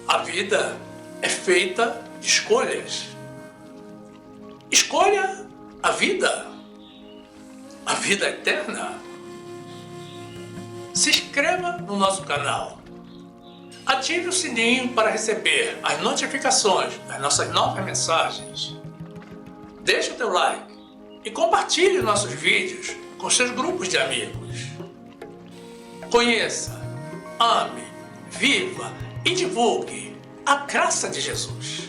A vida é feita de escolhas. Escolha a vida eterna. Se inscreva no nosso canal. Ative o sininho para receber as notificações das nossas novas mensagens. Deixe o teu like e compartilhe nossos vídeos com seus grupos de amigos. Conheça, ame, viva e divulgue a graça de Jesus.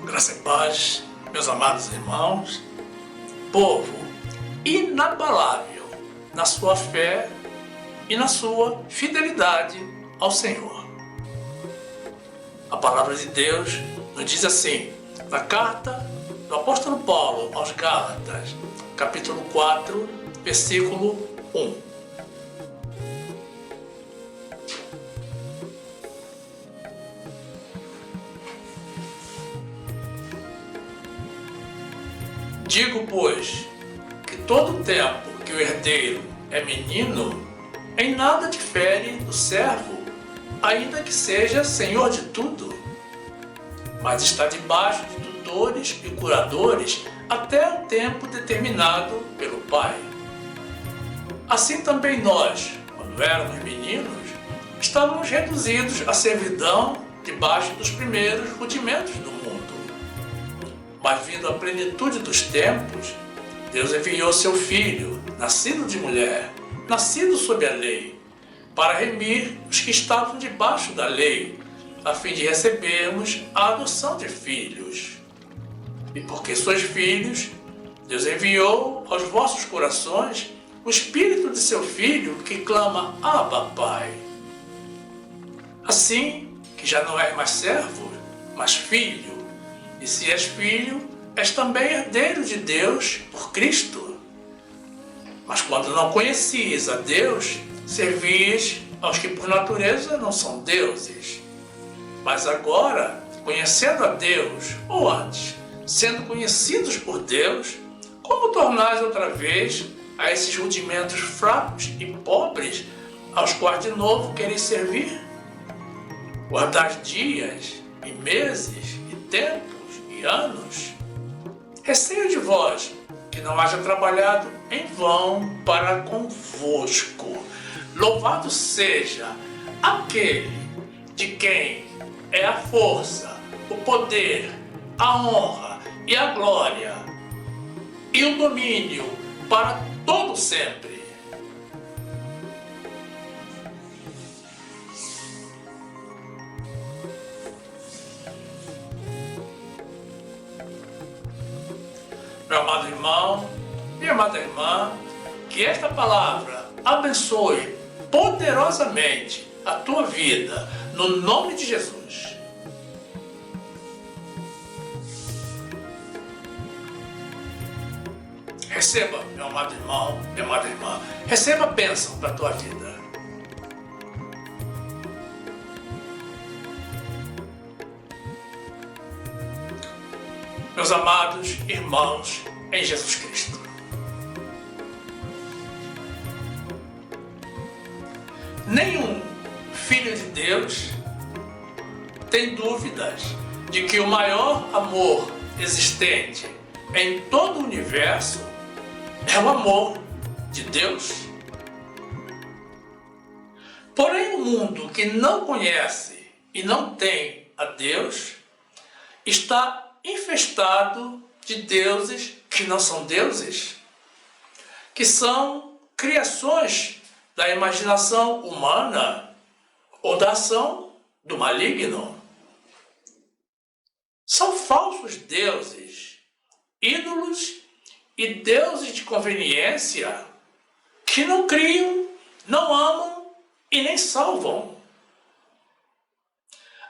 Graça e paz, meus amados irmãos, povo inabalável na sua fé e na sua fidelidade ao Senhor. A palavra de Deus nos diz assim, na carta do apóstolo Paulo aos Gálatas, capítulo 4, versículo 1. Digo, pois, que todo o tempo que o herdeiro é menino, em nada difere do servo, ainda que seja senhor de tudo, mas está debaixo de tutores e curadores até o tempo determinado pelo Pai. Assim também nós, quando éramos meninos, estávamos reduzidos à servidão debaixo dos primeiros rudimentos do mundo. Mas vindo a plenitude dos tempos, Deus enviou seu Filho, nascido de mulher, nascido sob a lei, para remir os que estavam debaixo da lei, a fim de recebermos a adoção de filhos. E porque sois filhos, Deus enviou aos vossos corações o Espírito de seu Filho que clama, Abba, Pai. Assim que já não és mais servo, mas filho, e se és filho, és também herdeiro de Deus por Cristo. Mas quando não conhecias a Deus, servias aos que por natureza não são deuses. Mas agora, conhecendo a Deus, ou antes, sendo conhecidos por Deus, como tornais outra vez a esses rudimentos fracos e pobres, aos quais de novo quereis servir? Guardais dias, e meses, e tempos, e anos? Receio de vós, que não haja trabalhado em vão para convosco. Louvado seja aquele de quem é a força, o poder, a honra e a glória e o domínio para todo sempre. Meu amado irmão, minha amada irmã, que esta palavra abençoe poderosamente a tua vida, no nome de Jesus. Receba, meu amado irmão, minha amada irmã, receba a bênção para a tua vida. Meus amados irmãos em Jesus Cristo, nenhum filho de Deus tem dúvidas de que o maior amor existente em todo o universo é o amor de Deus. Porém, o mundo que não conhece e não tem a Deus está infestado de deuses que não são deuses, que são criações da imaginação humana ou da ação do maligno. São falsos deuses, ídolos e deuses de conveniência que não criam, não amam e nem salvam.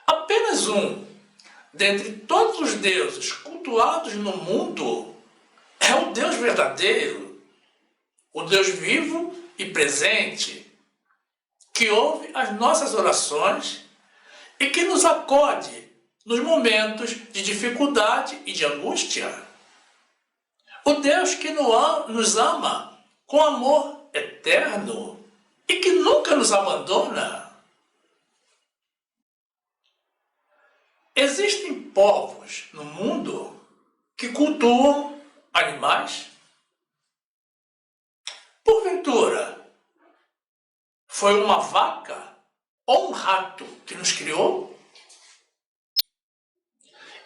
Apenas um dentre todos os deuses cultuados no mundo é o Deus verdadeiro, o Deus vivo e presente, que ouve as nossas orações e que nos acode nos momentos de dificuldade e de angústia. O Deus que nos ama com amor eterno e que nunca nos abandona. Existem povos no mundo que cultuam animais. Porventura, foi uma vaca ou um rato que nos criou?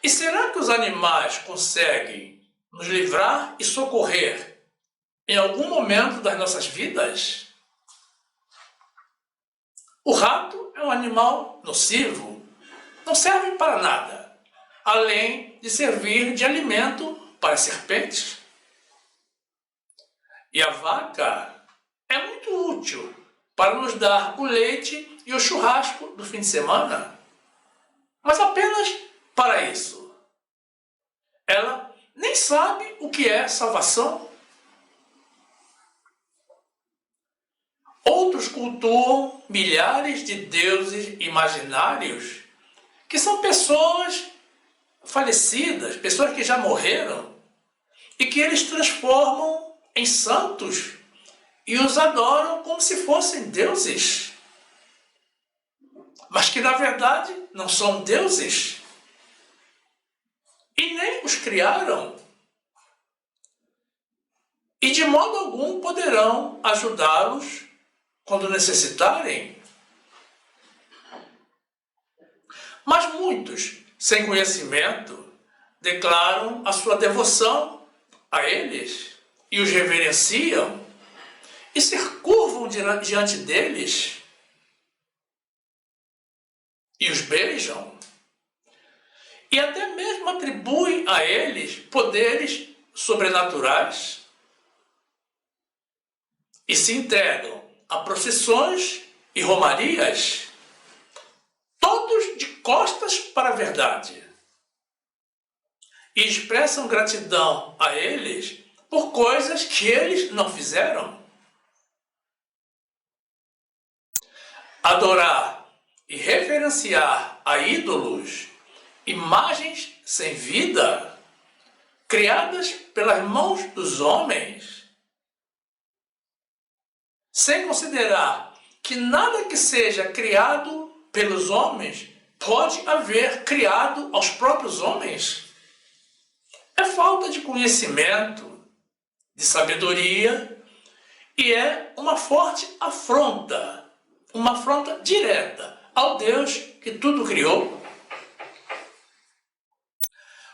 E será que os animais conseguem nos livrar e socorrer em algum momento das nossas vidas? O rato é um animal nocivo, não serve para nada, além de servir de alimento para serpentes. E a vaca é muito útil para nos dar o leite e o churrasco do fim de semana, mas apenas para isso. Ela nem sabe o que é salvação. Outros cultuam milhares de deuses imaginários, que são pessoas falecidas, pessoas que já morreram, e que eles transformam em santos e os adoram como se fossem deuses, mas que na verdade não são deuses e nem os criaram, e de modo algum poderão ajudá-los quando necessitarem. Mas muitos, sem conhecimento, declaram a sua devoção a eles e os reverenciam e se curvam diante deles e os beijam e até mesmo atribuem a eles poderes sobrenaturais e se entregam a procissões e romarias, todos de costas para a verdade, e expressam gratidão a eles por coisas que eles não fizeram. Adorar e reverenciar a ídolos, imagens sem vida, criadas pelas mãos dos homens, sem considerar que nada que seja criado pelos homens pode haver criado aos próprios homens, é falta de conhecimento, de sabedoria, e é uma forte afronta, uma afronta direta ao Deus que tudo criou.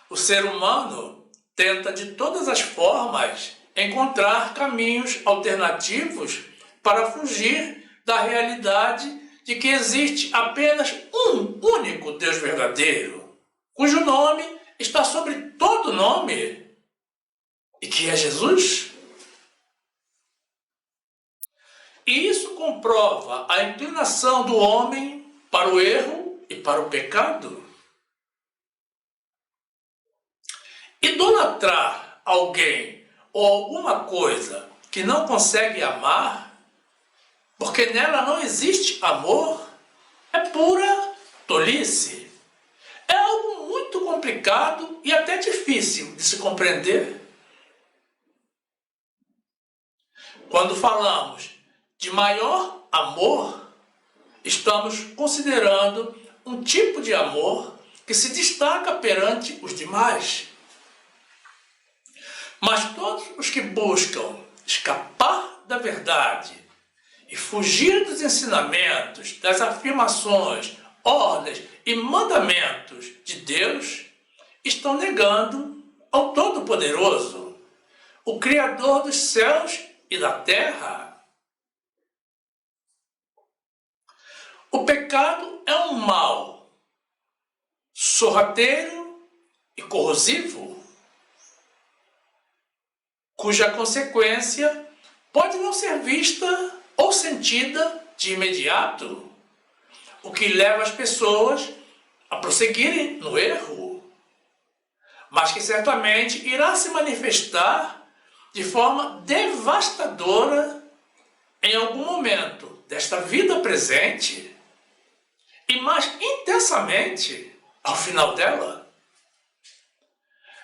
O ser humano tenta de todas as formas encontrar caminhos alternativos para fugir da realidade de que existe apenas um único Deus verdadeiro, cujo nome está sobre todo nome, e que é Jesus. E isso comprova a inclinação do homem para o erro e para o pecado. Idolatrar alguém ou alguma coisa que não consegue amar, porque nela não existe amor, é pura tolice. É algo muito complicado e até difícil de se compreender. Quando falamos de maior amor, estamos considerando um tipo de amor que se destaca perante os demais. Mas todos os que buscam escapar da verdade e fugir dos ensinamentos, das afirmações, ordens e mandamentos de Deus, estão negando ao Todo-Poderoso, o Criador dos céus e da terra. O pecado é um mal sorrateiro e corrosivo, cuja consequência pode não ser vista ou sentida de imediato, o que leva as pessoas a prosseguirem no erro, mas que certamente irá se manifestar de forma devastadora em algum momento desta vida presente e mais intensamente ao final dela.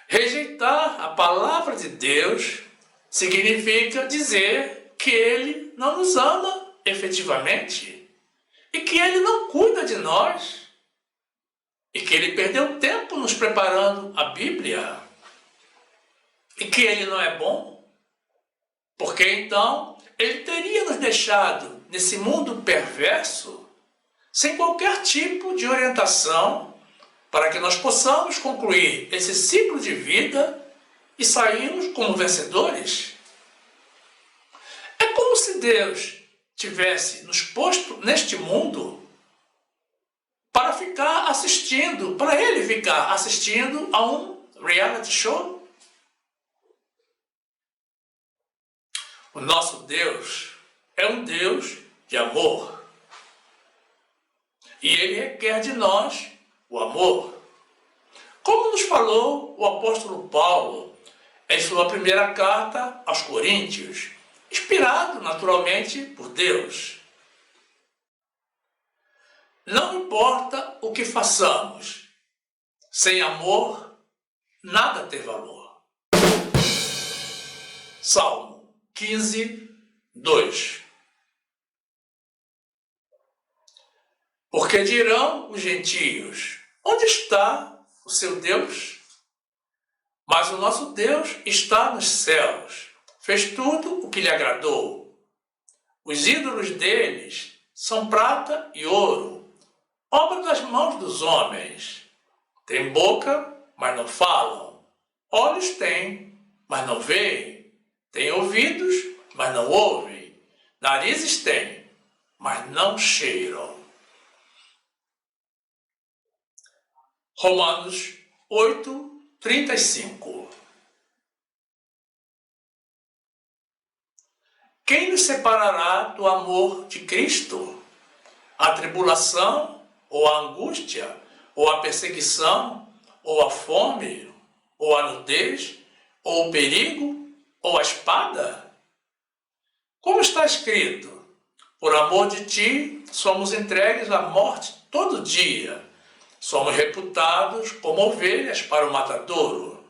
Rejeitar a palavra de Deus significa dizer que Ele não nos ama efetivamente e que Ele não cuida de nós e que Ele perdeu tempo nos preparando a Bíblia e que Ele não é bom, porque então Ele teria nos deixado nesse mundo perverso sem qualquer tipo de orientação para que nós possamos concluir esse ciclo de vida e sairmos como vencedores. É como se Deus tivesse nos posto neste mundo para ficar assistindo, para Ele ficar assistindo a um reality show. O nosso Deus é um Deus de amor. E Ele requer de nós o amor. Como nos falou o apóstolo Paulo em sua primeira carta aos Coríntios, inspirado naturalmente por Deus. Não importa o que façamos, sem amor, nada tem valor. Salmo 15, 2. Porque dirão os gentios: onde está o seu Deus? Mas o nosso Deus está nos céus, fez tudo o que lhe agradou. Os ídolos deles são prata e ouro, obra das mãos dos homens. Têm boca, mas não falam. Olhos têm, mas não veem. Têm ouvidos, mas não ouvem. Narizes têm, mas não cheiram. Romanos 8, 35. Quem nos separará do amor de Cristo? A tribulação, ou a angústia, ou a perseguição, ou a fome, ou a nudez, ou o perigo, ou a espada? Como está escrito: por amor de ti, somos entregues à morte todo dia. Somos reputados como ovelhas para o matadouro.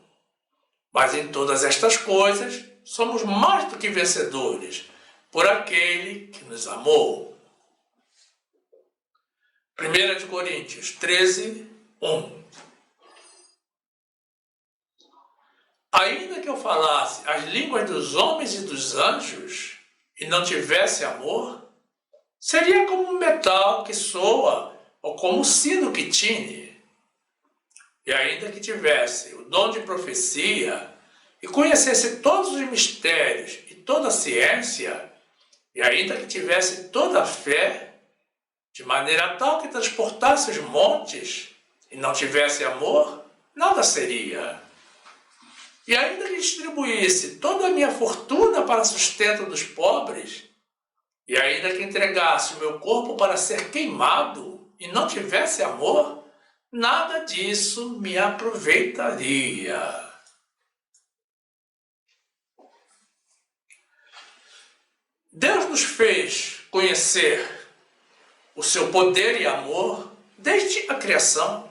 Mas em todas estas coisas, somos mais do que vencedores, por aquele que nos amou. 1 Coríntios 13, 1. Ainda que eu falasse as línguas dos homens e dos anjos, e não tivesse amor, seria como um metal que soa, ou como um sino que tine. E ainda que tivesse o dom de profecia, e conhecesse todos os mistérios e toda a ciência, e ainda que tivesse toda a fé, de maneira tal que transportasse os montes, e não tivesse amor, nada seria. E ainda que distribuísse toda a minha fortuna para sustento dos pobres, e ainda que entregasse o meu corpo para ser queimado, e não tivesse amor, nada disso me aproveitaria. Deus nos fez conhecer o seu poder e amor desde a criação.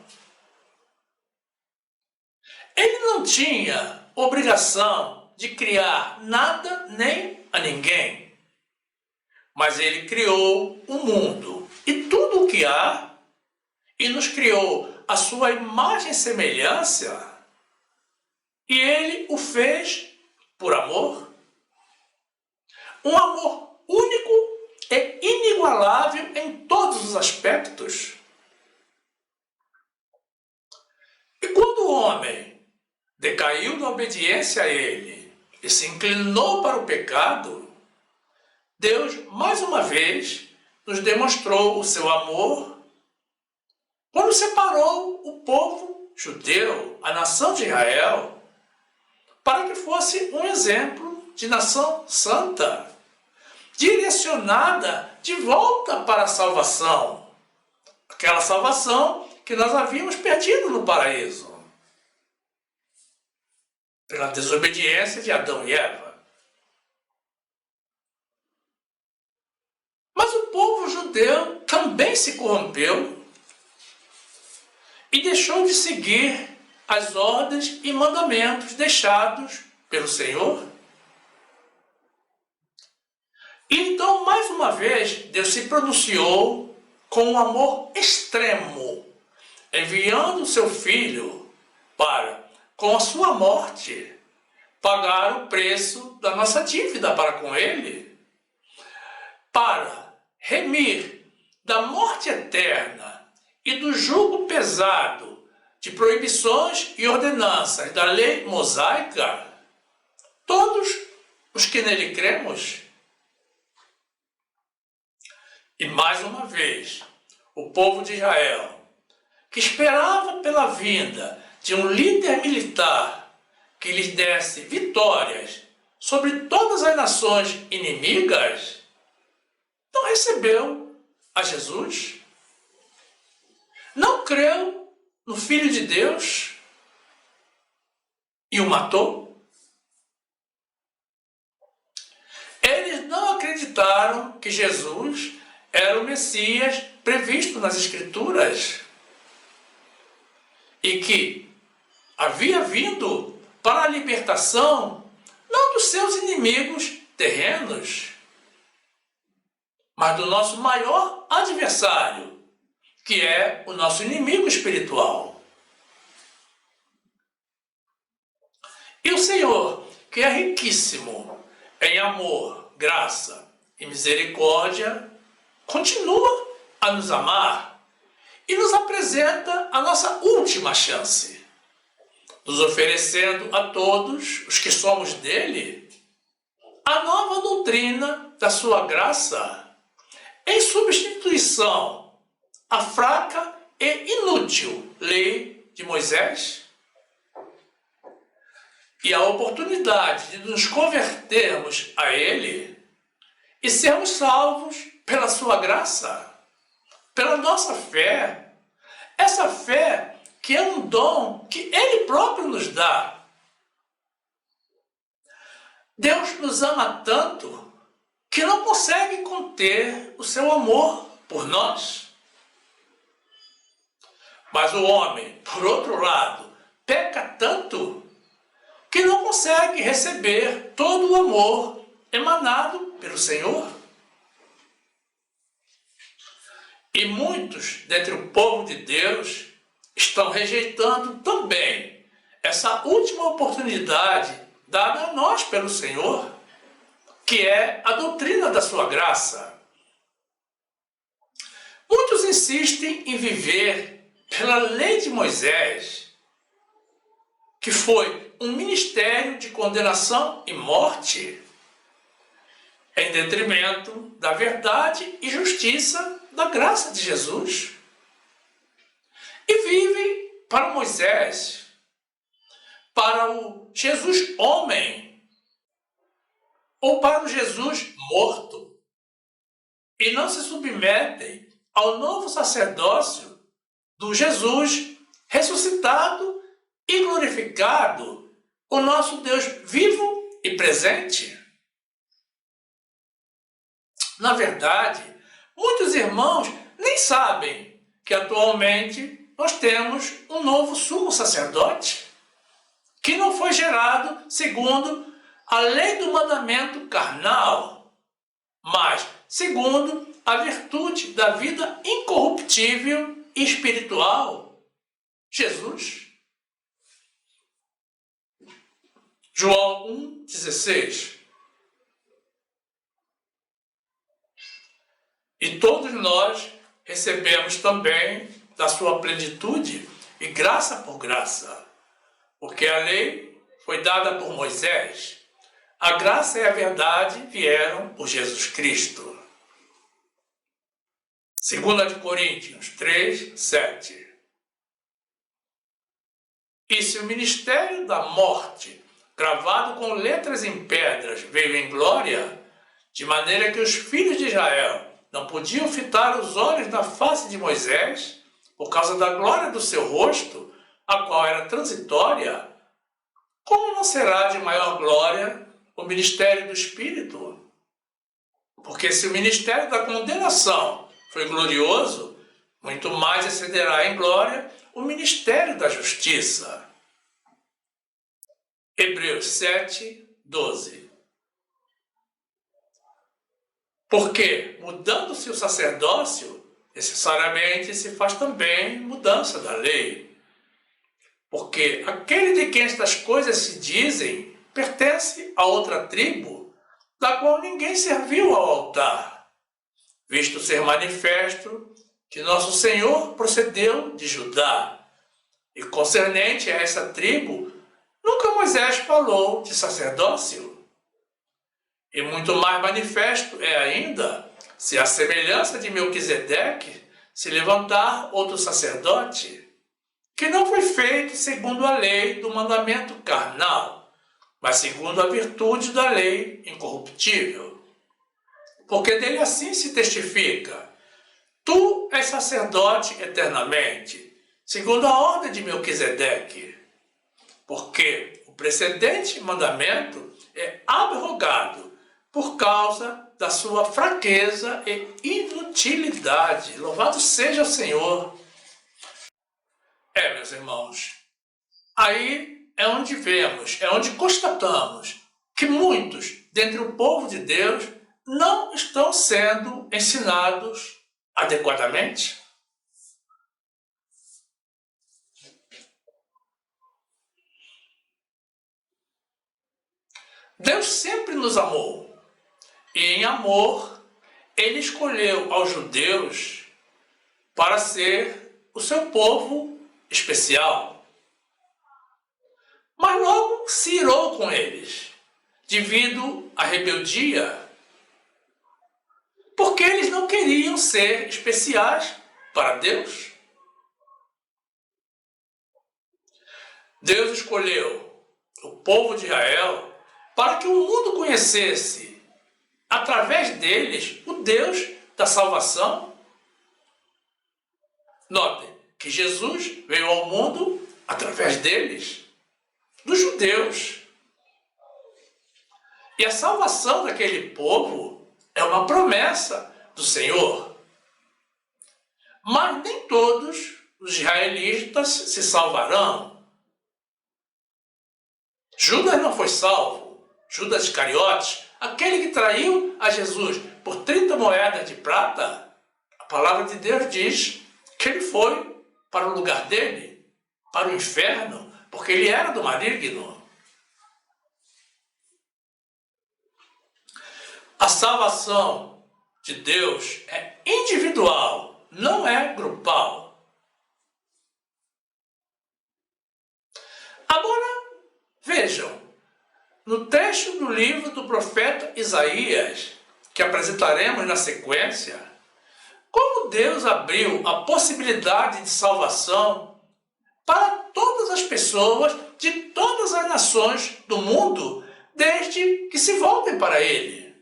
Ele não tinha obrigação de criar nada nem a ninguém, mas ele criou o mundo e tudo o que há, e nos criou a sua imagem e semelhança, e ele o fez por amor. Um amor único e inigualável em todos os aspectos. E quando o homem decaiu da obediência a ele e se inclinou para o pecado, Deus, mais uma vez, nos demonstrou o seu amor quando separou o povo judeu, a nação de Israel, para que fosse um exemplo de nação santa, direcionada de volta para a salvação, aquela salvação que nós havíamos perdido no paraíso, pela desobediência de Adão e Eva. Mas o povo judeu também se corrompeu e deixou de seguir as ordens e mandamentos deixados pelo Senhor. Então, mais uma vez, Deus se pronunciou com um amor extremo, enviando o seu Filho para, com a sua morte, pagar o preço da nossa dívida para com Ele, para remir da morte eterna e do jugo pesado de proibições e ordenanças da lei mosaica, todos os que nele cremos. E mais uma vez, o povo de Israel, que esperava pela vinda de um líder militar que lhes desse vitórias sobre todas as nações inimigas, não recebeu a Jesus, não creu no Filho de Deus e o matou. Eles não acreditaram que Jesus era o Messias previsto nas Escrituras e que havia vindo para a libertação não dos seus inimigos terrenos, mas do nosso maior adversário, que é o nosso inimigo espiritual. E o Senhor, que é riquíssimo em amor, graça e misericórdia, continua a nos amar e nos apresenta a nossa última chance, nos oferecendo a todos os que somos dele a nova doutrina da sua graça, em substituição à fraca e inútil lei de Moisés, e a oportunidade de nos convertermos a ele e sermos salvos pela sua graça, pela nossa fé, essa fé que é um dom que ele próprio nos dá. Deus nos ama tanto que não consegue conter o seu amor por nós. Mas o homem, por outro lado, peca tanto que não consegue receber todo o amor emanado pelo Senhor. E muitos dentre o povo de Deus estão rejeitando também essa última oportunidade dada a nós pelo Senhor, que é a doutrina da sua graça. Muitos insistem em viver pela lei de Moisés, que foi um ministério de condenação e morte, em detrimento da verdade e justiça da graça de Jesus. E vivem para Moisés, para o Jesus homem, ou para o Jesus morto, e não se submetem ao novo sacerdócio do Jesus ressuscitado e glorificado, o nosso Deus vivo e presente. Na verdade, muitos irmãos nem sabem que atualmente nós temos um novo sumo sacerdote, que não foi gerado segundo a lei do mandamento carnal, mas segundo a virtude da vida incorruptível e espiritual, Jesus. João 1,16. E todos nós recebemos também da sua plenitude e graça por graça, porque a lei foi dada por Moisés, a graça e a verdade vieram por Jesus Cristo. 2 Coríntios 3, 7. E se o ministério da morte, gravado com letras em pedras, veio em glória, de maneira que os filhos de Israel não podiam fitar os olhos na face de Moisés, por causa da glória do seu rosto, a qual era transitória, como não será de maior glória o ministério do Espírito? Porque se o ministério da condenação foi glorioso, muito mais excederá em glória o ministério da justiça. Hebreus 7, 12. Porque, mudando-se o sacerdócio, necessariamente se faz também mudança da lei. Porque aquele de quem estas coisas se dizem pertence a outra tribo, da qual ninguém serviu ao altar, visto ser manifesto que nosso Senhor procedeu de Judá. E concernente a essa tribo, nunca Moisés falou de sacerdócio. E muito mais manifesto é ainda, se a semelhança de Melquisedeque se levantar outro sacerdote, que não foi feito segundo a lei do mandamento carnal, mas segundo a virtude da lei incorruptível. Porque dele assim se testifica: tu és sacerdote eternamente, segundo a ordem de Melquisedeque. Porque o precedente mandamento é abrogado por causa da sua fraqueza e inutilidade. Louvado seja o Senhor. Meus irmãos, aí é onde vemos, é onde constatamos que muitos dentre o povo de Deus não estão sendo ensinados adequadamente. Deus sempre nos amou, e em amor Ele escolheu aos judeus para ser o seu povo especial. Mas logo se irou com eles, devido à rebeldia, porque eles não queriam ser especiais para Deus. Deus escolheu o povo de Israel para que o mundo conhecesse, através deles, o Deus da salvação. Notem que Jesus veio ao mundo através deles, dos judeus. E a salvação daquele povo é uma promessa do Senhor. Mas nem todos os israelitas se salvarão. Judas não foi salvo. Judas Iscariotes, aquele que traiu a Jesus por 30 moedas de prata, a palavra de Deus diz que ele foi para o lugar dele, para o inferno, porque ele era do maligno. A salvação de Deus é individual, não é grupal. Agora, vejam, no trecho do livro do profeta Isaías, que apresentaremos na sequência, como Deus abriu a possibilidade de salvação para todas as pessoas de todas as nações do mundo, desde que se voltem para Ele.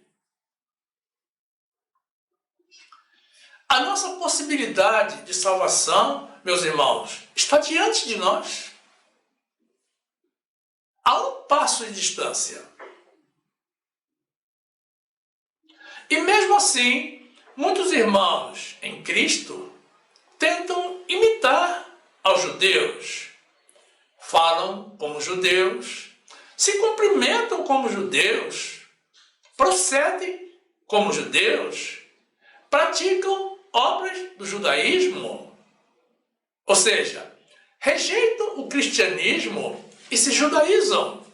A nossa possibilidade de salvação, meus irmãos, está diante de nós, a um passo de distância. E mesmo assim, muitos irmãos em Cristo tentam imitar aos judeus. Falam como judeus, se cumprimentam como judeus, procedem como judeus, praticam obras do judaísmo. Ou seja, rejeitam o cristianismo e se judaizam,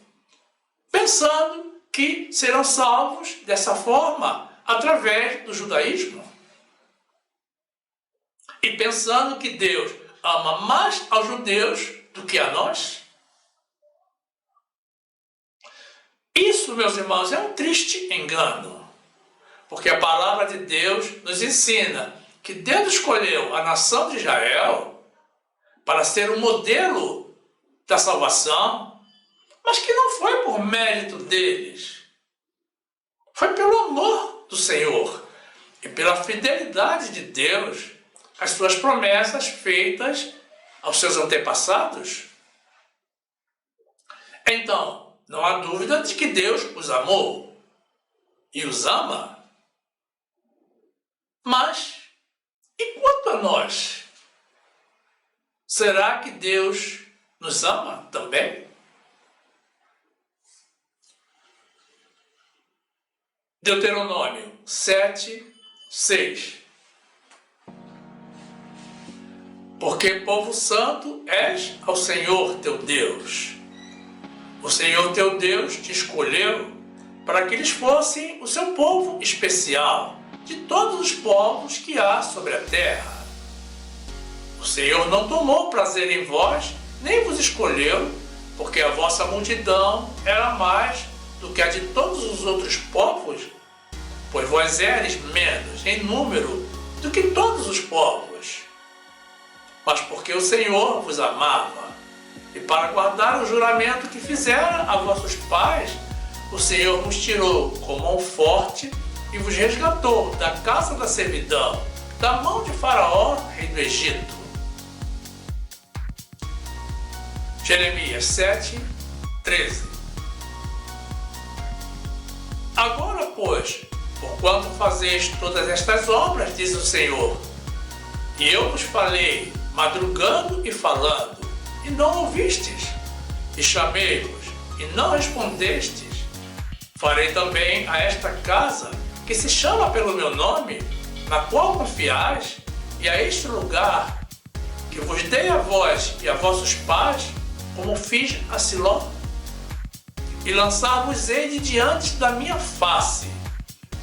pensando que serão salvos dessa forma, através do judaísmo. E pensando que Deus ama mais aos judeus do que a nós. Isso, meus irmãos, é um triste engano. Porque a palavra de Deus nos ensina que Deus escolheu a nação de Israel para ser o modelo da salvação, mas que não foi por mérito deles. Foi pelo amor do Senhor e pela fidelidade de Deus às suas promessas feitas aos seus antepassados. Então, não há dúvida de que Deus os amou e os ama. Mas, e quanto a nós, será que Deus nos ama também? Deuteronômio 7, 6. Porque povo santo és ao Senhor teu Deus. O Senhor teu Deus te escolheu para que eles fossem o seu povo especial de todos os povos que há sobre a terra. O Senhor não tomou prazer em vós, nem vos escolheu, porque a vossa multidão era mais do que a de todos os outros povos, pois vós eres menos em número do que todos os povos. Mas porque o Senhor vos amava, e para guardar o juramento que fizera a vossos pais, o Senhor vos tirou com mão forte e vos resgatou da casa da servidão, da mão de Faraó, rei do Egito. Jeremias 7, 13. Agora, pois, porquanto fazeis todas estas obras, diz o Senhor, e eu vos falei, madrugando e falando, e não ouvistes, e chamei-vos, e não respondestes, farei também a esta casa, que se chama pelo meu nome, na qual confiais, e a este lugar, que vos dei a vós e a vossos pais, como fiz a Siló, e lançar-vos-ei de diante da minha face,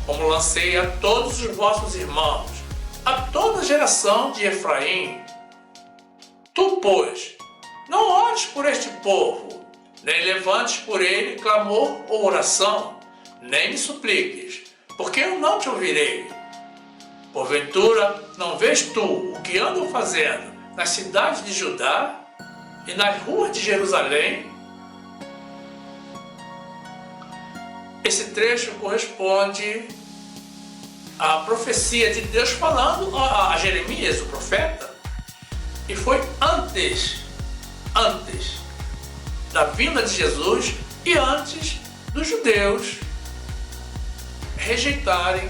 como lancei a todos os vossos irmãos, a toda a geração de Efraim. Tu, pois, não ores por este povo, nem levantes por ele clamor ou oração, nem me supliques, porque eu não te ouvirei. Porventura, não vês tu o que andam fazendo nas cidades de Judá e nas ruas de Jerusalém? Esse trecho corresponde à profecia de Deus falando a Jeremias, o profeta, e foi antes da vinda de Jesus e antes dos judeus rejeitarem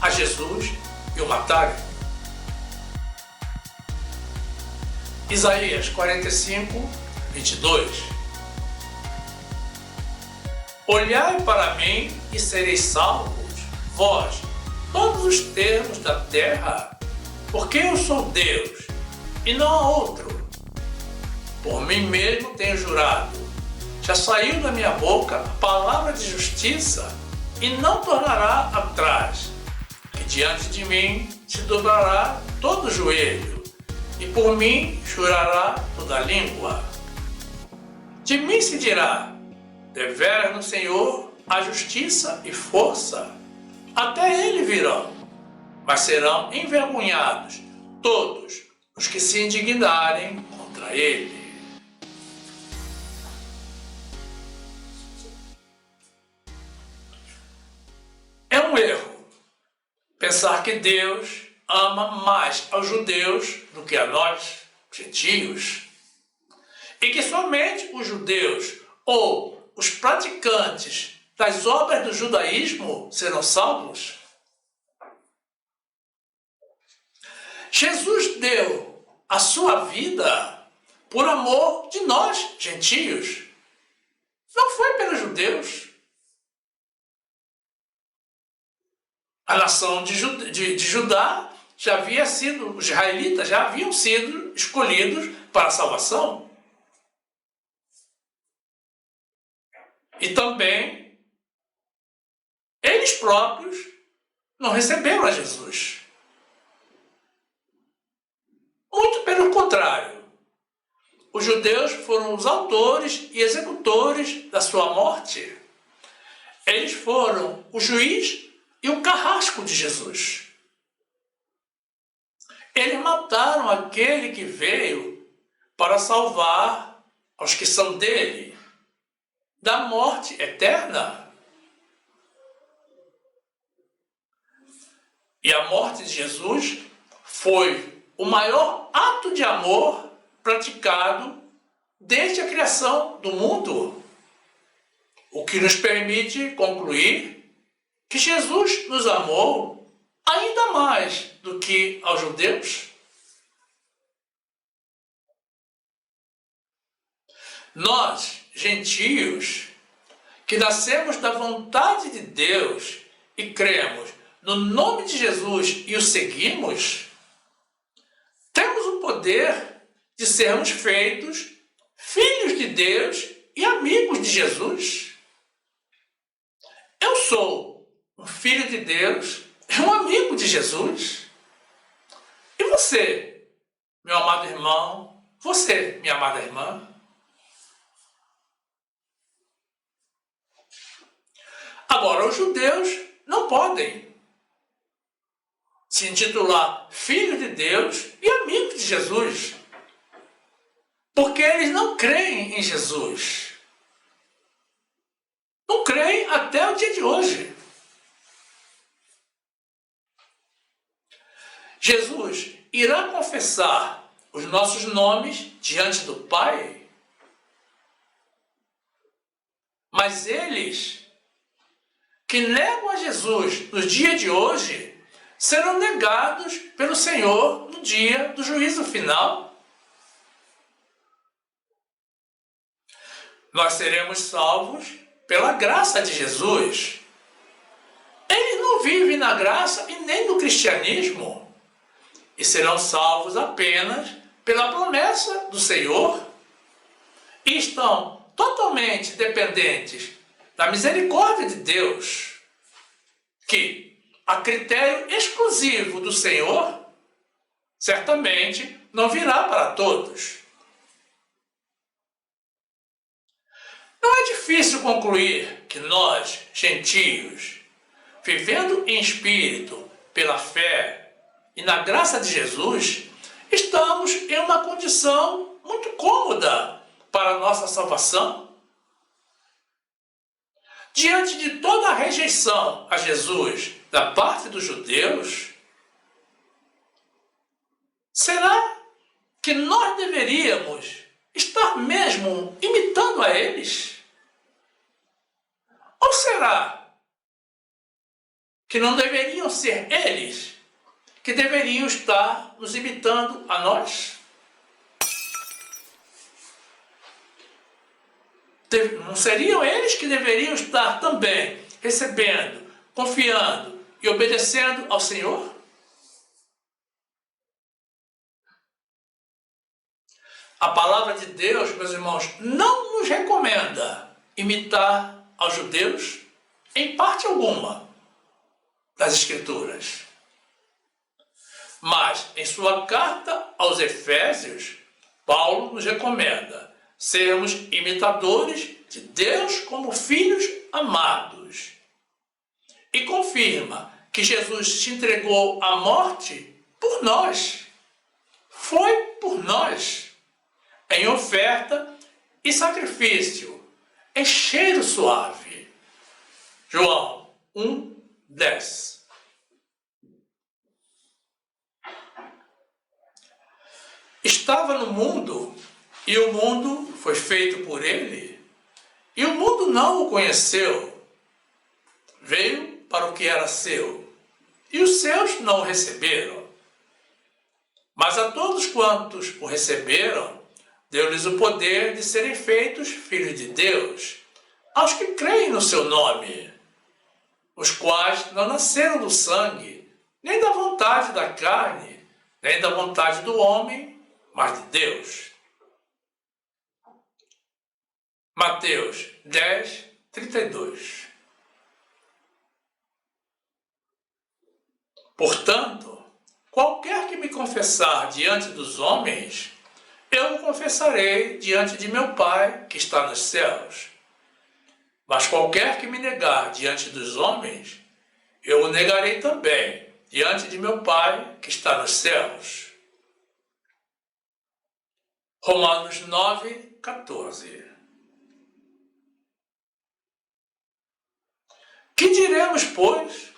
a Jesus e o matarem. Isaías 45, 22. Olhai para mim e sereis salvos, vós, todos os termos da terra, porque eu sou Deus, e não há outro. Por mim mesmo tenho jurado, já saiu da minha boca a palavra de justiça, e não tornará atrás, que diante de mim se dobrará todo o joelho, e por mim jurará toda a língua. De mim se dirá, deveras no Senhor a justiça e força, até ele virão, mas serão envergonhados todos os que se indignarem contra ele. É um erro pensar que Deus ama mais aos judeus do que a nós, gentios, e que somente os judeus ou os praticantes das obras do judaísmo serão salvos. Jesus deu a sua vida por amor de nós, gentios. Não foi pelos judeus. A nação de Judá já havia sido, os israelitas já haviam sido escolhidos para a salvação. E também, eles próprios não receberam a Jesus. Muito pelo contrário. Os judeus foram os autores e executores da sua morte. Eles foram o juiz e o carrasco de Jesus. Eles mataram aquele que veio para salvar aos que são dele da morte eterna. E a morte de Jesus foi o maior ato de amor praticado desde a criação do mundo, o que nos permite concluir que Jesus nos amou, ainda ainda mais do que aos judeus? Nós, gentios, que nascemos da vontade de Deus e cremos no nome de Jesus e o seguimos, temos o poder de sermos feitos filhos de Deus e amigos de Jesus. Eu sou um filho de Deus e um amigo de Jesus. E você, meu amado irmão, você, minha amada irmã? Agora, os judeus não podem se intitular filho de Deus e amigo de Jesus, porque eles não creem em Jesus. Não creem até o dia de hoje. Jesus irá confessar os nossos nomes diante do Pai, mas eles que negam a Jesus nos dias de hoje serão negados pelo Senhor no dia do juízo final. Nós seremos salvos pela graça de Jesus. Eles não vivem na graça e nem no cristianismo, e serão salvos apenas pela promessa do Senhor, e estão totalmente dependentes da misericórdia de Deus, que, a critério exclusivo do Senhor, certamente não virá para todos. Não é difícil concluir que nós, gentios, vivendo em espírito, pela fé e na graça de Jesus, estamos em uma condição muito cômoda para a nossa salvação. Diante de toda a rejeição a Jesus da parte dos judeus, será que nós deveríamos estar mesmo imitando a eles? Ou será que não deveriam ser eles que deveriam estar nos imitando a nós? Não seriam eles que deveriam estar também recebendo, confiando e obedecendo ao Senhor? A palavra de Deus, meus irmãos, não nos recomenda imitar aos judeus em parte alguma das Escrituras. Mas, em sua carta aos Efésios, Paulo nos recomenda sermos imitadores de Deus como filhos amados. E confirma que Jesus se entregou à morte por nós. Foi por nós, em oferta e sacrifício, em cheiro suave. João 1:10. Estava no mundo, e o mundo foi feito por ele, e o mundo não o conheceu. Veio para o que era seu, e os seus não o receberam. Mas a todos quantos o receberam, deu-lhes o poder de serem feitos filhos de Deus, aos que creem no seu nome, os quais não nasceram do sangue, nem da vontade da carne, nem da vontade do homem, mas de Deus. Mateus 10:32. Portanto, qualquer que me confessar diante dos homens, eu o confessarei diante de meu Pai que está nos céus. Mas qualquer que me negar diante dos homens, eu o negarei também diante de meu Pai que está nos céus. Romanos 9:14. Que diremos, pois?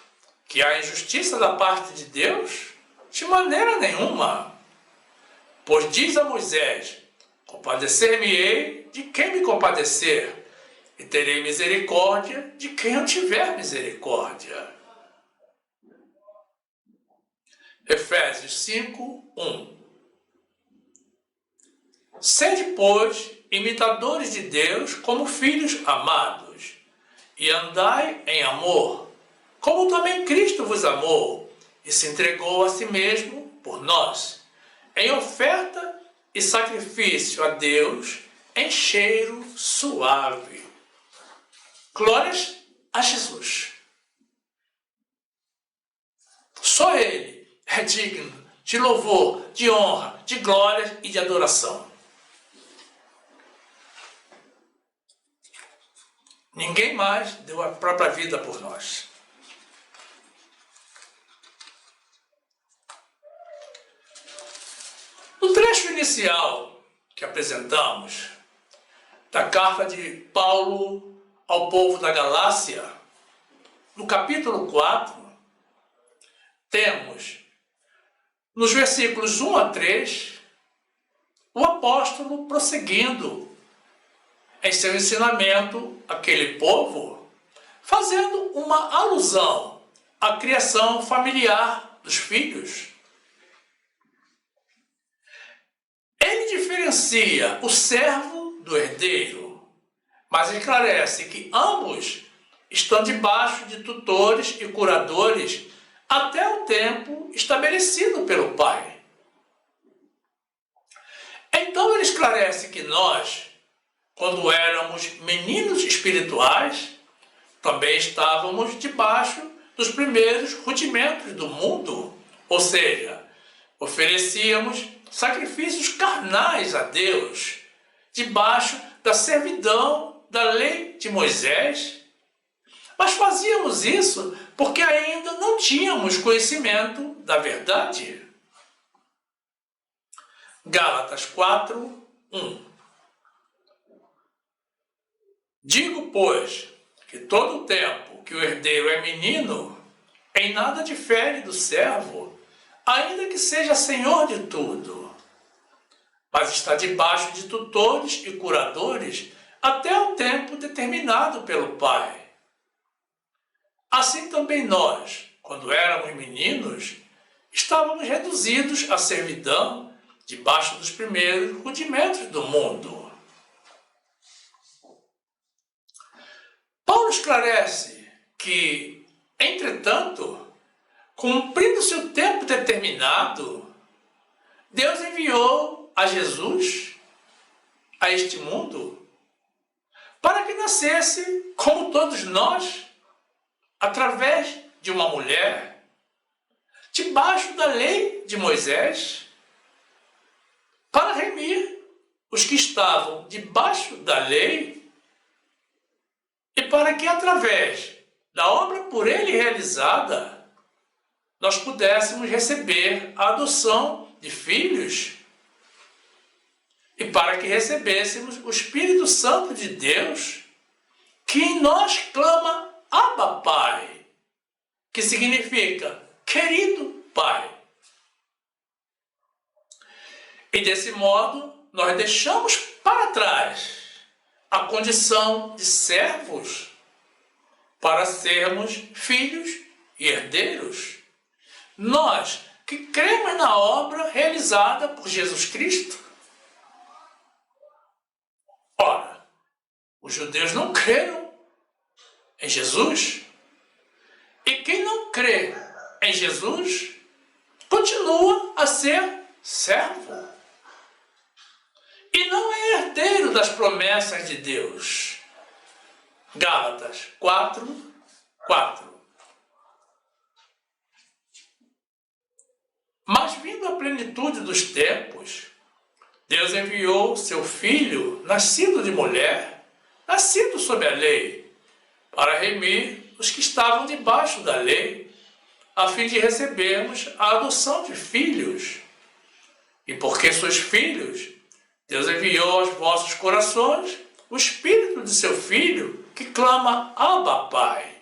Que há injustiça da parte de Deus? De maneira nenhuma. Pois diz a Moisés: compadecer-me-ei de quem me compadecer, e terei misericórdia de quem eu tiver misericórdia. Efésios 5, 1. Sede, pois, imitadores de Deus como filhos amados, e andai em amor, como também Cristo vos amou, e se entregou a si mesmo por nós, em oferta e sacrifício a Deus em cheiro suave. Glórias a Jesus. Só Ele é digno de louvor, de honra, de glória e de adoração. Ninguém mais deu a própria vida por nós. No trecho inicial que apresentamos, da carta de Paulo ao povo da Galácia, no capítulo 4, temos, nos versículos 1 a 3, o apóstolo prosseguindo em seu ensinamento àquele povo, fazendo uma alusão à criação familiar dos filhos. Ele diferencia o servo do herdeiro, mas esclarece que ambos estão debaixo de tutores e curadores até o tempo estabelecido pelo Pai. Então ele esclarece que nós, quando éramos meninos espirituais, também estávamos debaixo dos primeiros rudimentos do mundo, ou seja, oferecíamos sacrifícios carnais a Deus, debaixo da servidão da lei de Moisés. Mas fazíamos isso porque ainda não tínhamos conhecimento da verdade. Gálatas 4, 1. Digo, pois, que todo o tempo que o herdeiro é menino, em nada difere do servo, ainda que seja senhor de tudo, mas está debaixo de tutores e curadores até o tempo determinado pelo Pai. Assim também nós, quando éramos meninos, estávamos reduzidos à servidão debaixo dos primeiros rudimentos do mundo. Paulo esclarece que, entretanto, cumprindo-se o tempo determinado, Deus enviou a Jesus a este mundo para que nascesse como todos nós, através de uma mulher, debaixo da lei de Moisés, para remir os que estavam debaixo da lei e para que, através da obra por ele realizada, nós pudéssemos receber a adoção de filhos e para que recebêssemos o Espírito Santo de Deus, que em nós clama Abba Pai, que significa querido Pai. E desse modo, nós deixamos para trás a condição de servos para sermos filhos e herdeiros. Nós que cremos na obra realizada por Jesus Cristo. Ora, os judeus não creram em Jesus, e quem não crê em Jesus continua a ser servo e não é herdeiro das promessas de Deus. Gálatas 4, 4. Mas vindo a plenitude dos tempos, Deus enviou seu Filho, nascido de mulher, nascido sob a lei, para remir os que estavam debaixo da lei, a fim de recebermos a adoção de filhos. E porque sois filhos, Deus enviou aos vossos corações o Espírito de seu Filho, que clama Abba Pai.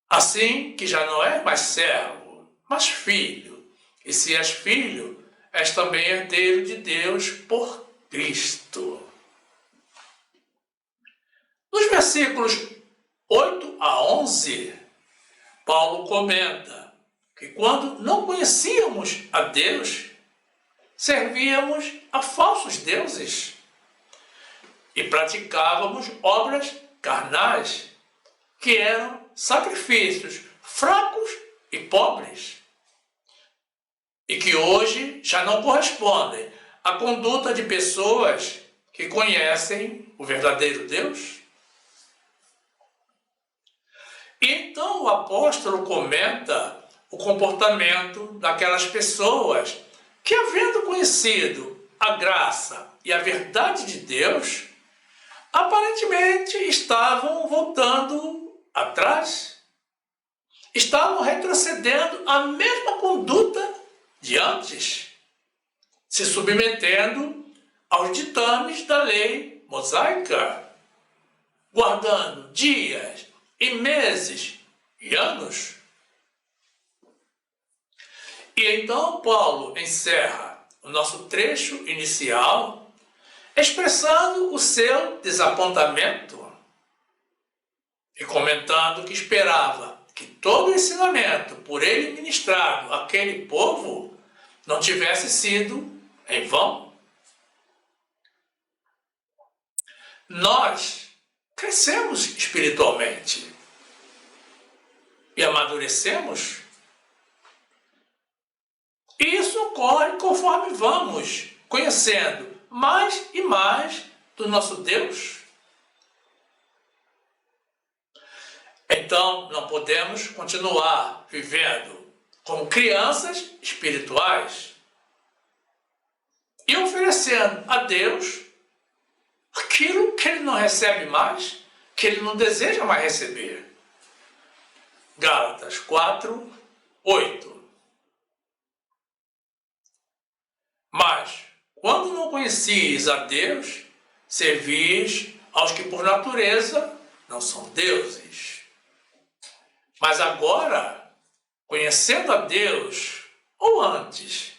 Assim que já não é mais servo, mas filho. E se és filho, és também herdeiro de Deus por Cristo. Nos versículos 8 a 11, Paulo comenta que quando não conhecíamos a Deus, servíamos a falsos deuses e praticávamos obras carnais, que eram sacrifícios fracos e pobres, e que hoje já não correspondem à conduta de pessoas que conhecem o verdadeiro Deus. E então o apóstolo comenta o comportamento daquelas pessoas que, havendo conhecido a graça e a verdade de Deus, aparentemente estavam voltando atrás, estavam retrocedendo à mesma conduta de antes, se submetendo aos ditames da lei mosaica, guardando dias e meses e anos. E então Paulo encerra o nosso trecho inicial expressando o seu desapontamento e comentando que esperava que todo o ensinamento por ele ministrado àquele povo não tivesse sido em vão. Nós crescemos espiritualmente e amadurecemos. E isso ocorre conforme vamos conhecendo mais e mais do nosso Deus. Então, não podemos continuar vivendo como crianças espirituais e oferecendo a Deus aquilo que Ele não recebe mais, que Ele não deseja mais receber. Gálatas 4, 8. Mas, quando não conhecis a Deus, servis aos que por natureza não são deuses. Mas agora, conhecendo a Deus, ou antes,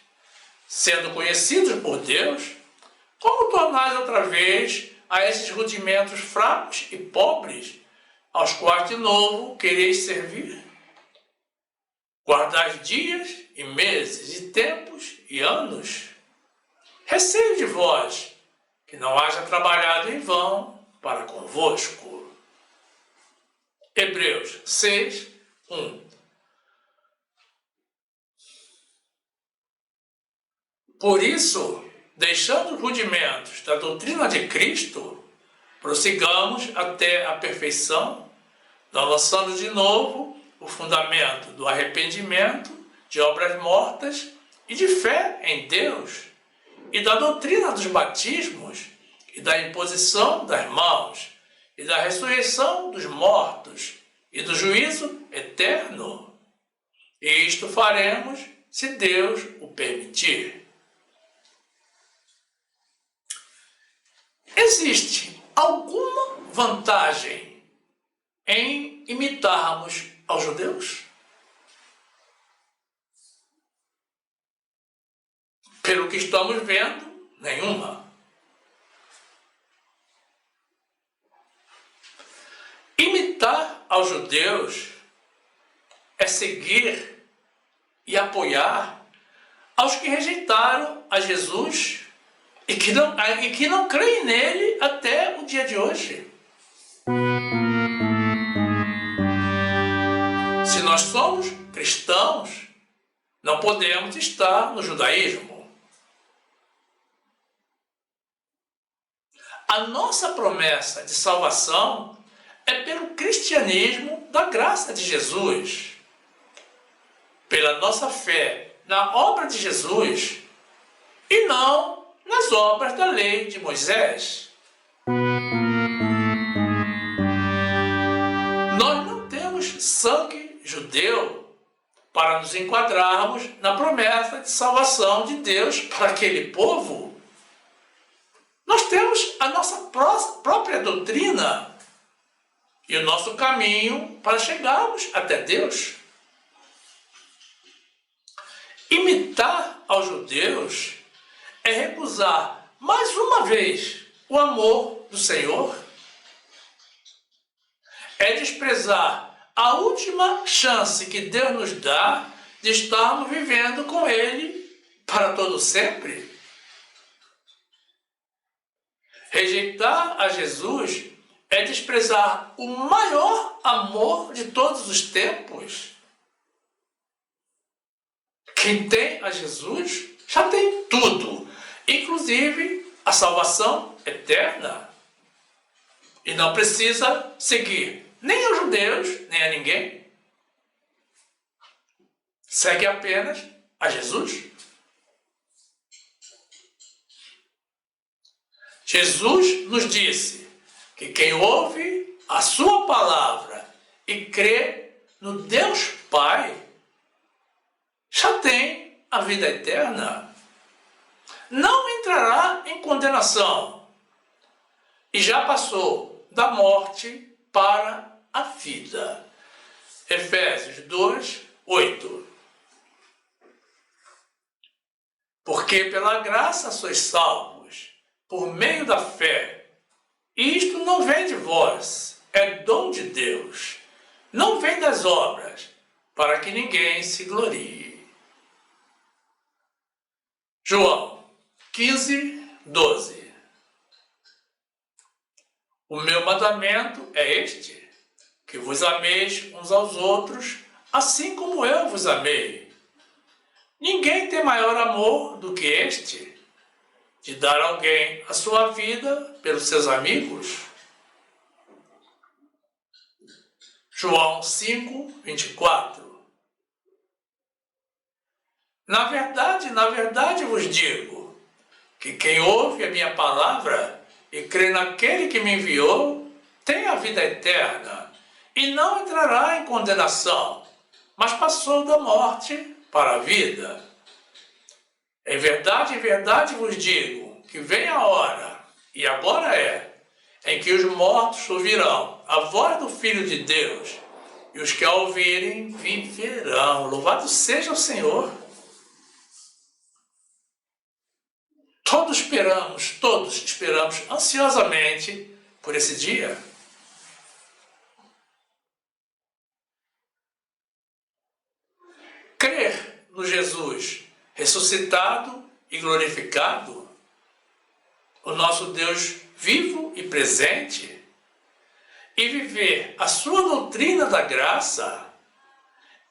sendo conhecidos por Deus, como tornais outra vez a esses rudimentos fracos e pobres, aos quais de novo quereis servir? Guardais dias e meses e tempos e anos. Receio de vós, que não haja trabalhado em vão para convosco. Hebreus 6, 1. Por isso, deixando os rudimentos da doutrina de Cristo, prossigamos até a perfeição, não lançando de novo o fundamento do arrependimento, de obras mortas e de fé em Deus, e da doutrina dos batismos, e da imposição das mãos, e da ressurreição dos mortos, e do juízo eterno. E isto faremos, se Deus o permitir. Existe alguma vantagem em imitarmos aos judeus? Pelo que estamos vendo, nenhuma. Imitar aos judeus é seguir e apoiar aos que rejeitaram a Jesus e que não creem nele até o dia de hoje. Se nós somos cristãos, não podemos estar no judaísmo. A nossa promessa de salvação é pelo cristianismo da graça de Jesus, pela nossa fé na obra de Jesus e não nas obras da lei de Moisés. Nós não temos sangue judeu para nos enquadrarmos na promessa de salvação de Deus para aquele povo. Nós temos a nossa própria doutrina e o nosso caminho para chegarmos até Deus. Imitar aos judeus é recusar mais uma vez o amor do Senhor, é desprezar a última chance que Deus nos dá de estarmos vivendo com Ele para todo sempre. Rejeitar a Jesus é desprezar o maior amor de todos os tempos. Quem tem a Jesus já tem tudo, inclusive a salvação eterna. E não precisa seguir nem aos judeus, nem a ninguém. Segue apenas a Jesus. Jesus nos disse que quem ouve a sua palavra e crê no Deus Pai já tem a vida eterna. Não entrará em condenação e já passou da morte para a vida. Efésios 2, 8. Porque pela graça sois salvos, por meio da fé. E isto não vem de vós, é dom de Deus. Não vem das obras, para que ninguém se glorie. João 15, 12. O meu mandamento é este, que vos ameis uns aos outros, assim como eu vos amei. Ninguém tem maior amor do que este, de dar a alguém a sua vida pelos seus amigos. João 5, 24. Na verdade vos digo, que quem ouve a minha palavra e crê naquele que me enviou, tem a vida eterna, e não entrará em condenação, mas passou da morte para a vida. Em verdade vos digo, que vem a hora, e agora é, em que os mortos ouvirão a voz do Filho de Deus, e os que a ouvirem viverão. Louvado seja o Senhor! Todos esperamos ansiosamente por esse dia. Crer no Jesus ressuscitado e glorificado, o nosso Deus vivo e presente, e viver a sua doutrina da graça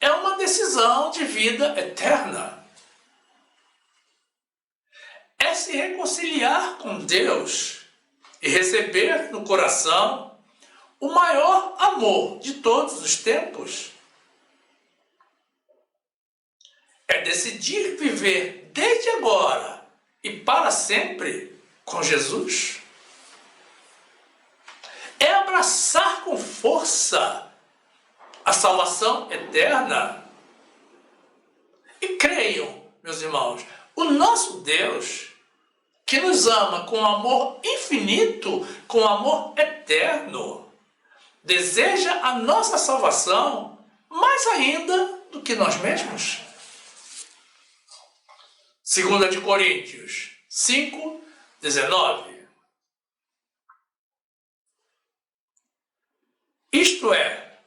é uma decisão de vida eterna. É se reconciliar com Deus e receber no coração o maior amor de todos os tempos. É decidir viver desde agora e para sempre com Jesus. É abraçar com força a salvação eterna. E creiam, meus irmãos, o nosso Deus, que nos ama com amor infinito, com amor eterno, deseja a nossa salvação mais ainda do que nós mesmos. 2 de Coríntios 5, 19. Isto é,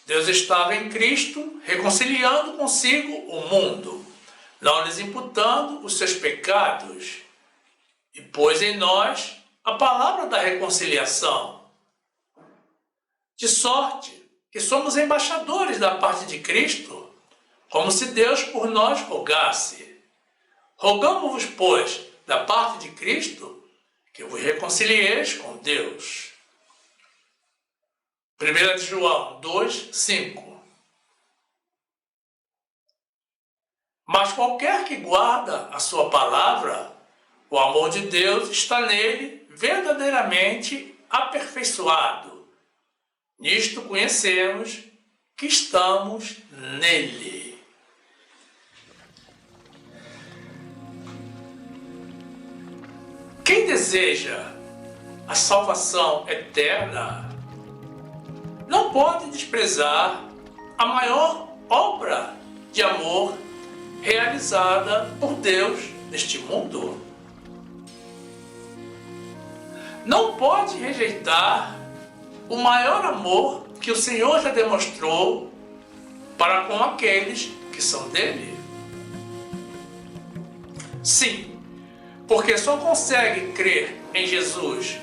Deus estava em Cristo reconciliando consigo o mundo, não lhes imputando os seus pecados, e pôs em nós a palavra da reconciliação. De sorte que somos embaixadores da parte de Cristo, como se Deus por nós rogasse. Rogamo-vos, pois, da parte de Cristo, que vos reconcilieis com Deus. 1 de João 2, 5. Mas qualquer que guarda a sua palavra, o amor de Deus está nele verdadeiramente aperfeiçoado. Nisto conhecemos que estamos nele. Quem deseja a salvação eterna não pode desprezar a maior obra de amor realizada por Deus neste mundo. Não pode rejeitar o maior amor que o Senhor já demonstrou para com aqueles que são dele? Sim, porque só consegue crer em Jesus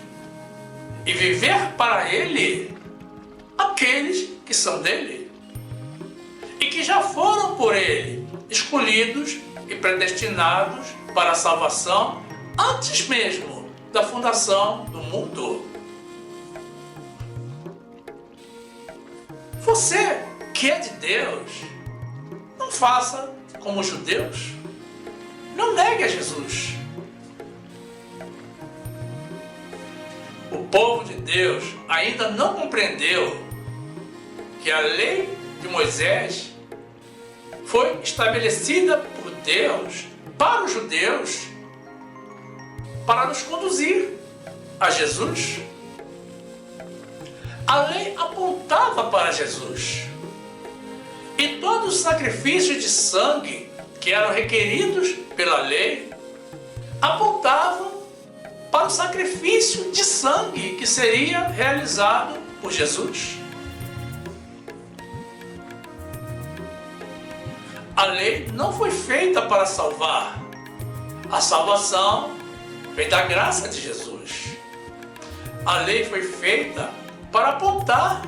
e viver para ele aqueles que são dele e que já foram por ele escolhidos e predestinados para a salvação antes mesmo da fundação do mundo. Você que é de Deus, não faça como os judeus. Não negue a Jesus. O povo de Deus ainda não compreendeu que a lei de Moisés foi estabelecida por Deus para os judeus para nos conduzir a Jesus. A lei apontava para Jesus. E todos os sacrifícios de sangue que eram requeridos pela lei apontavam para o sacrifício de sangue que seria realizado por Jesus. A lei não foi feita para salvar. A salvação vem da graça de Jesus. A lei foi feita para apontar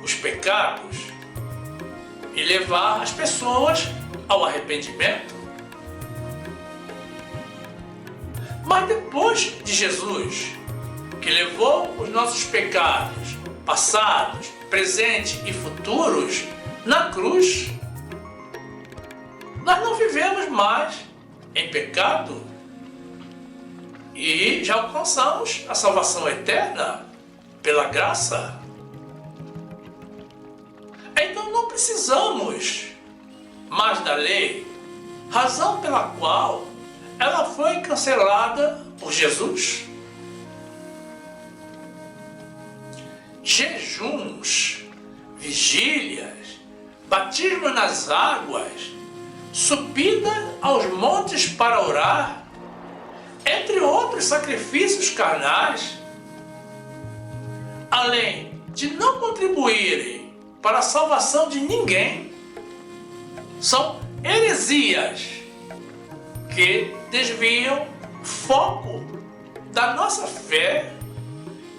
os pecados e levar as pessoas ao arrependimento. Mas depois de Jesus, que levou os nossos pecados, passados, presentes e futuros, na cruz, nós não vivemos mais em pecado e já alcançamos a salvação eterna pela graça. Então não precisamos mais da lei, razão pela qual ela foi cancelada por Jesus. Jejuns, vigílias, batismo nas águas, subida aos montes para orar, entre outros sacrifícios carnais, além de não contribuírem para a salvação de ninguém, são heresias que desviam o foco da nossa fé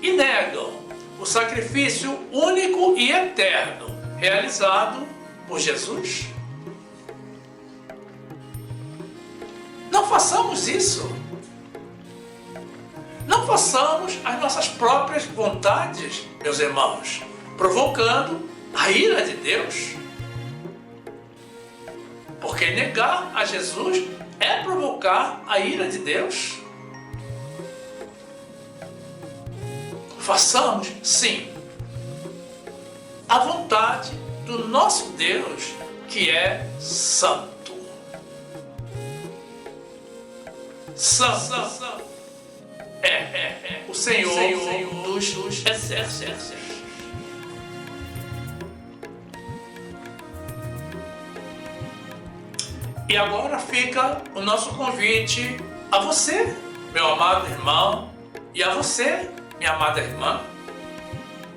e negam o sacrifício único e eterno realizado por Jesus. Não façamos isso. Não façamos as nossas próprias vontades, meus irmãos, provocando a ira de Deus. Porque negar a Jesus é provocar a ira de Deus. Façamos, sim, a vontade do nosso Deus, que é santo. Santo é o Senhor dos exércitos. E agora fica o nosso convite a você, meu amado irmão, e a você, minha amada irmã,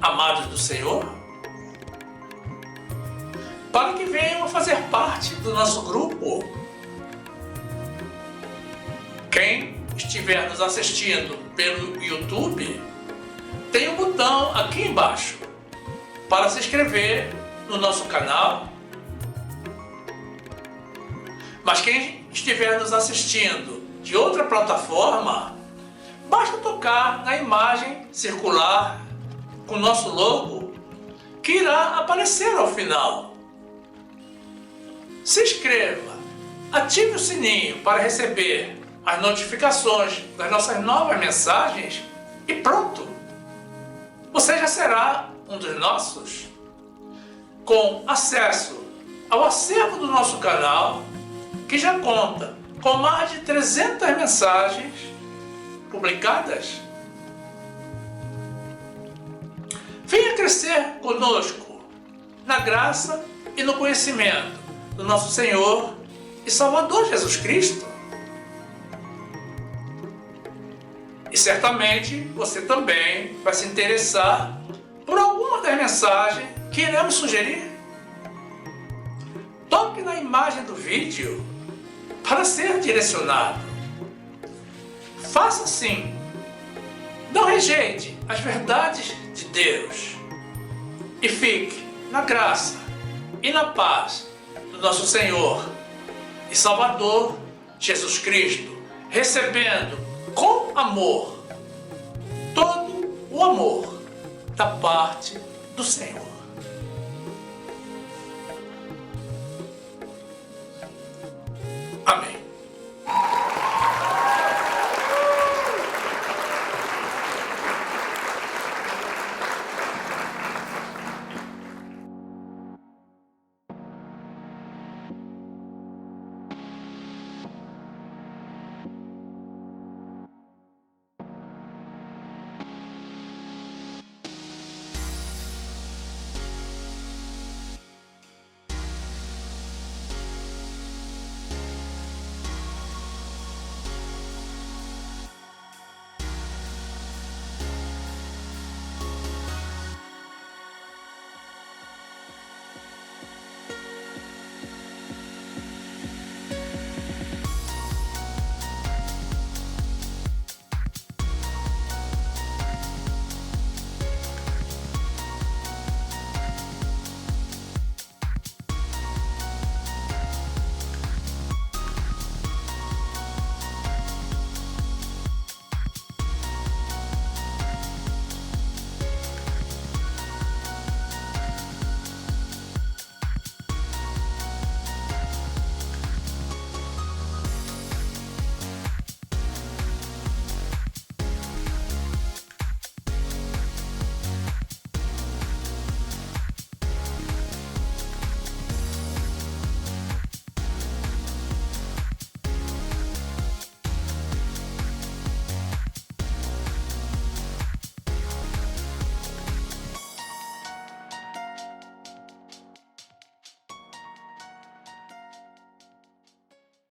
amados do Senhor, para que venham a fazer parte do nosso grupo. Quem estiver nos assistindo pelo YouTube, tem um botão aqui embaixo para se inscrever no nosso canal. Mas quem estiver nos assistindo de outra plataforma, basta tocar na imagem circular com o nosso logo, que irá aparecer ao final. Se inscreva, ative o sininho para receber as notificações das nossas novas mensagens e pronto! Você já será um dos nossos, com acesso ao acervo do nosso canal, que já conta com mais de 300 mensagens publicadas. Venha crescer conosco na graça e no conhecimento do nosso Senhor e Salvador Jesus Cristo. E certamente você também vai se interessar por alguma das mensagens que iremos sugerir. Toque na imagem imagem do vídeo para ser direcionado. Faça assim. Não rejeite as verdades de Deus e fique na graça e na paz do nosso Senhor e Salvador Jesus Cristo, recebendo com amor todo o amor da parte do Senhor. Amém.